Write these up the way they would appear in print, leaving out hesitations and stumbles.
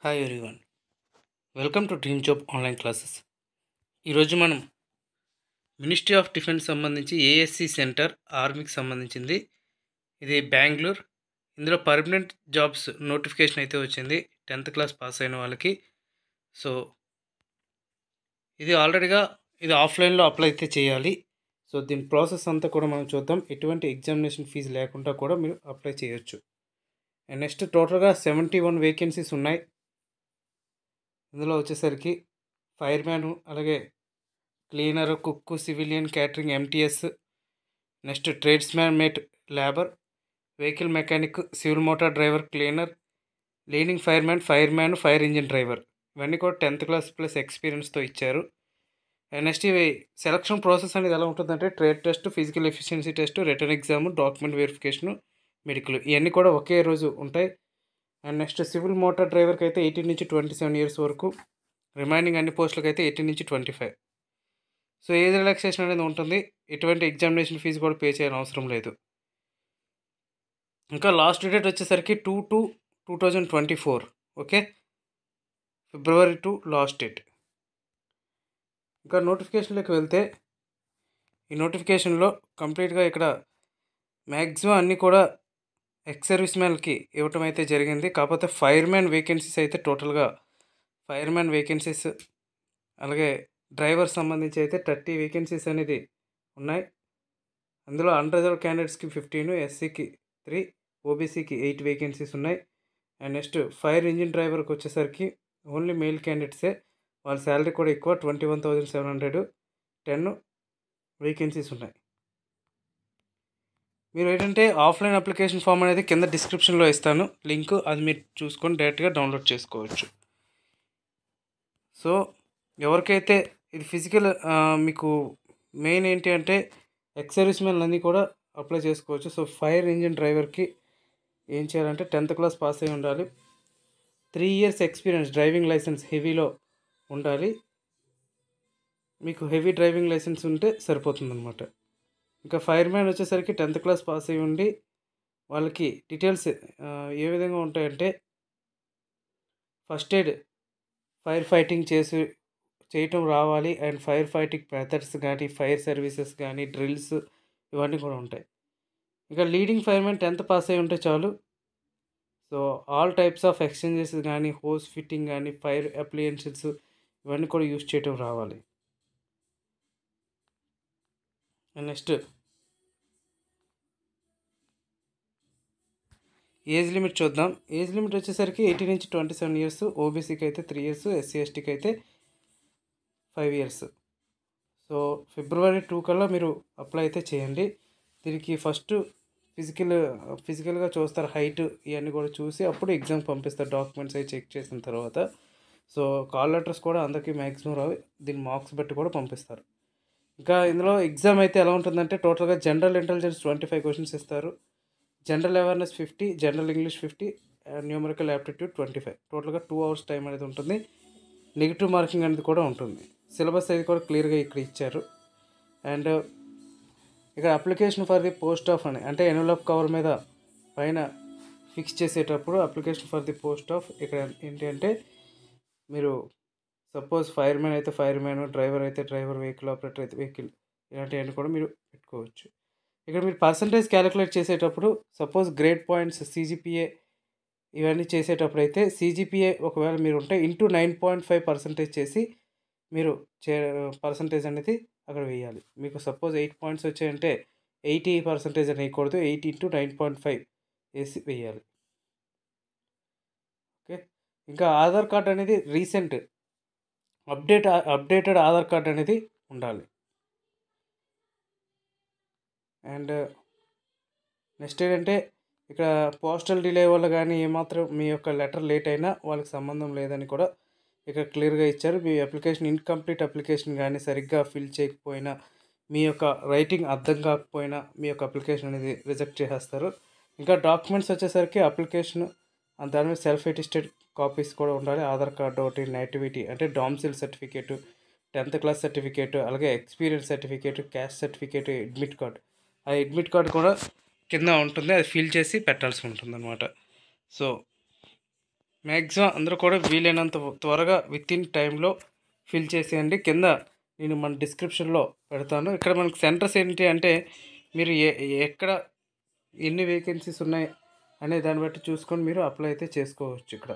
Hi everyone, welcome to dream job online classes. ఈరోజు మనం ministry of defence సంబంధించి ASC centre ఆర్మీకి సంబంధించింది. ఇది బెంగళూరు. ఇందులో పర్మనెంట్ జాబ్స్ నోటిఫికేషన్ అయితే వచ్చింది 10th క్లాస్ పాస్ అయిన వాళ్ళకి. సో ఇది ఆఫ్లైన్లో అప్లై అయితే చేయాలి. సో దీని ప్రాసెస్ అంతా కూడా మనం చూద్దాం. ఎటువంటి ఎగ్జామినేషన్ ఫీజు లేకుండా కూడా మీరు అప్లై చేయొచ్చు. అండ్ నెక్స్ట్ టోటల్గా 71 వేకెన్సీస్ ఉన్నాయి. ఇందులో వచ్చేసరికి ఫైర్ మ్యాను, అలాగే cleaner, cook, civilian, catering, MTS, next tradesman, mate, labour, vehicle mechanic, civil motor driver, cleaner, leading fireman, fire engine driver, ఇవన్నీ కూడా 10th క్లాస్ ప్లస్ ఎక్స్పీరియన్స్తో ఇచ్చారు. అండ్ నెక్స్ట్ ఇవి సెలక్షన్ ప్రాసెస్ అనేది ఎలా ఉంటుందంటే trade test, physical efficiency test, written exam, document verification, medical, ఇవన్నీ కూడా ఒకే రోజు ఉంటాయి. అండ్ నెక్స్ట్ సివిల్ మోటార్ డ్రైవర్కి అయితే 18 నుంచి 27 ఇయర్స్ వరకు, రిమైనింగ్ అన్ని పోస్టులకు అయితే 18 నుంచి 25. సో ఏజ్ రిలాక్సేషన్ అనేది ఉంటుంది. ఎటువంటి ఎగ్జామినేషన్ ఫీజు కూడా పే చేయాల్సిన అవసరం లేదు. ఇంకా లాస్ట్ డేట్ వచ్చేసరికి 2/2/2024. Okay, February 2 last date. ఇంకా నోటిఫికేషన్లోకి వెళ్తే ఈ నోటిఫికేషన్లో కంప్లీట్గా ఇక్కడ మ్యాక్సిమం అన్నీ కూడా ఎక్స్ సర్వీస్ మ్యాన్కి ఇవ్వటం అయితే జరిగింది. కాకపోతే ఫైర్ మ్యాన్ వేకెన్సీస్ అయితే టోటల్గా ఫైర్ మ్యాన్ వేకెన్సీస్, అలాగే డ్రైవర్ సంబంధించి అయితే 30 వేకెన్సీస్ అనేది ఉన్నాయి. అందులో అన్రిజర్వ్ క్యాండిడేట్స్కి 15, ఎస్సీకి 3, ఓబీసీకి 8 వేకెన్సీస్ ఉన్నాయి. అండ్ నెక్స్ట్ ఫైర్ ఇంజిన్ డ్రైవర్కి వచ్చేసరికి ఓన్లీ మేల్ క్యాండిడేట్సే. వాళ్ళ శాలరీ కూడా ఎక్కువ, 21,700, 10 వేకెన్సీస్ ఉన్నాయి. మీరు ఏంటంటే ఆఫ్లైన్ అప్లికేషన్ ఫామ్ అనేది కింద డిస్క్రిప్షన్లో ఇస్తాను లింక్, అది మీరు చూసుకొని డైరెక్ట్గా డౌన్లోడ్ చేసుకోవచ్చు. సో ఎవరికైతే ఇది ఫిజికల్ మీకు మెయిన్ ఏంటి అంటే ఎక్స్ సర్వీస్ మెన్ అన్నీ కూడా అప్లై చేసుకోవచ్చు. సో ఫైర్ ఇంజిన్ డ్రైవర్కి ఏం చేయాలంటే 10th క్లాస్ పాస్ అయి ఉండాలి, 3 years ఎక్స్పీరియన్స్, డ్రైవింగ్ లైసెన్స్ హెవీలో ఉండాలి. మీకు హెవీ డ్రైవింగ్ లైసెన్స్ ఉంటే సరిపోతుంది అనమాట. ఇంకా ఫైర్ మ్యాన్ వచ్చేసరికి 10th క్లాస్ పాస్ అయి ఉండి వాళ్ళకి డీటెయిల్స్ ఏ విధంగా ఉంటాయంటే ఫస్ట్ ఎయిడ్, ఫైర్ ఫైటింగ్ చేయటం రావాలి. అండ్ ఫైర్ ఫైటింగ్ మెథడ్స్ కానీ, ఫైర్ సర్వీసెస్ కానీ, డ్రిల్స్, ఇవన్నీ కూడా ఉంటాయి. ఇంకా లీడింగ్ ఫైర్మెన్ 10th పాస్ అయి ఉంటే చాలు. So all types of exchanges కానీ, హోస్ ఫిట్టింగ్ కానీ, ఫైర్ అప్లయన్సెస్, ఇవన్నీ కూడా యూజ్ చేయటం రావాలి. అండ్ నెక్స్ట్ ఏజ్ లిమిట్ చూద్దాం. ఏజ్ లిమిట్ వచ్చేసరికి 18 నుంచి 27 ఇయర్స్, ఓబీసీకి అయితే 3 years, ఎస్సీ ఎస్టీకి అయితే 5 years. సో February 2 కల్లా మీరు అప్లై అయితే చేయండి. దీనికి ఫస్ట్ ఫిజికల్గా చూస్తారు, హైట్ ఇవన్నీ కూడా చూసి అప్పుడు ఎగ్జామ్ పంపిస్తారు, డాక్యుమెంట్స్ అవి చెక్ చేసిన తర్వాత. సో కాల్ లెటర్స్ కూడా అందరికీ మ్యాక్సిమం రావు, దీని మార్క్స్ బట్టి కూడా పంపిస్తారు. ఇంకా ఇందులో ఎగ్జామ్ అయితే ఎలా ఉంటుందంటే టోటల్గా జనరల్ ఇంటెలిజెన్స్ 25 క్వశ్చన్స్ ఇస్తారు, general awareness 50, general English 50, numerical aptitude 25. టోటల్గా 2 hours టైం అనేది ఉంటుంది. నెగిటివ్ మార్కింగ్ అనేది కూడా ఉంటుంది. సిలబస్ అనేది కూడా క్లియర్గా ఇక్కడ ఇచ్చారు. అండ్ ఇక్కడ application for the post of అని అంటే ఎన్వలప్ కవర్ మీద పైన ఫిక్స్ చేసేటప్పుడు application for the post of ఇక్కడ ఏంటి అంటే మీరు సపోజ్ ఫైర్ మ్యాన్ అయితే ఫైర్ మ్యాన్, డ్రైవర్ అయితే డ్రైవర్, వెహికల్ ఆపరేటర్ అయితే వెహికల్, ఇలాంటివన్నీ కూడా మీరు పెట్టుకోవచ్చు. ఇక్కడ మీరు పర్సంటేజ్ క్యాలిక్యులేట్ చేసేటప్పుడు సపోజ్ గ్రేడ్ పాయింట్స్, CGPA ఇవన్నీ చేసేటప్పుడు అయితే CGPA ఒకవేళ మీరు ఉంటే ఇంటూ 9.5% చేసి మీరు పర్సంటేజ్ అనేది అక్కడ వేయాలి. మీకు సపోజ్ 8 points వచ్చాయంటే 80% అని వేయకూడదు, 8 into 9.5 వేసి వేయాలి. ఓకే, ఇంకా ఆధార్ కార్డ్ అనేది రీసెంట్ అప్డేటెడ్ ఆధార్ కార్డ్ అనేది ఉండాలి. అండ్ నెక్స్ట్ ఏంటంటే ఇక్కడ పోస్టల్ డిలే వల్ల కానీ ఏమాత్రం మీ యొక్క లెటర్ లేట్ అయినా వాళ్ళకి సంబంధం లేదని కూడా ఇక్కడ క్లియర్గా ఇచ్చారు. మీ అప్లికేషన్ ఇన్కంప్లీట్ అప్లికేషన్ కానీ, సరిగ్గా ఫిల్ చేయకపోయినా, మీ యొక్క రైటింగ్ అర్థం కాకపోయినా మీ యొక్క అప్లికేషన్ అనేది రిజెక్ట్ చేసేస్తారు. ఇంకా డాక్యుమెంట్స్ వచ్చేసరికి అప్లికేషన్ దాని మీద సెల్ఫ్ అటెస్టెడ్ కాపీస్ కూడా ఉండాలి. ఆధార్ కార్డు ఒకటి, నేటివిటీ అంటే డామ్సిల్ సర్టిఫికేటు, 10th క్లాస్ సర్టిఫికేటు, అలాగే experience certificate, caste certificate, admit card. ఆ అడ్మిట్ కార్డు కూడా కింద ఉంటుంది, అది ఫిల్ చేసి పెట్టాల్సి ఉంటుంది అనమాట. సో మ్యాక్సిమం అందరూ కూడా వీలైనంత త్వరగా వితిన్ టైంలో ఫిల్ చేసేయండి. కింద నేను మన డిస్క్రిప్షన్లో పెడతాను. ఇక్కడ మనకు సెంటర్స్ ఏంటి అంటే మీరు ఎక్కడ ఎన్ని వేకెన్సీస్ ఉన్నాయి అనే దాన్ని బట్టి చూసుకొని మీరు అప్లై అయితే చేసుకోవచ్చు. ఇక్కడ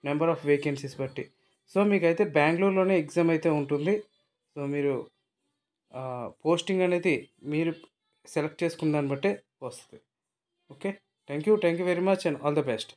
నెంబర్ ఆఫ్ వేకెన్సీస్ బట్టి. సో మీకైతే బెంగళూరులోనే ఎగ్జామ్ అయితే ఉంటుంది. సో మీరు పోస్టింగ్ అనేది మీరు సెలెక్ట్ చేసుకున్న దాన్ని బట్టే వస్తుంది. Okay, thank you very much and all the best.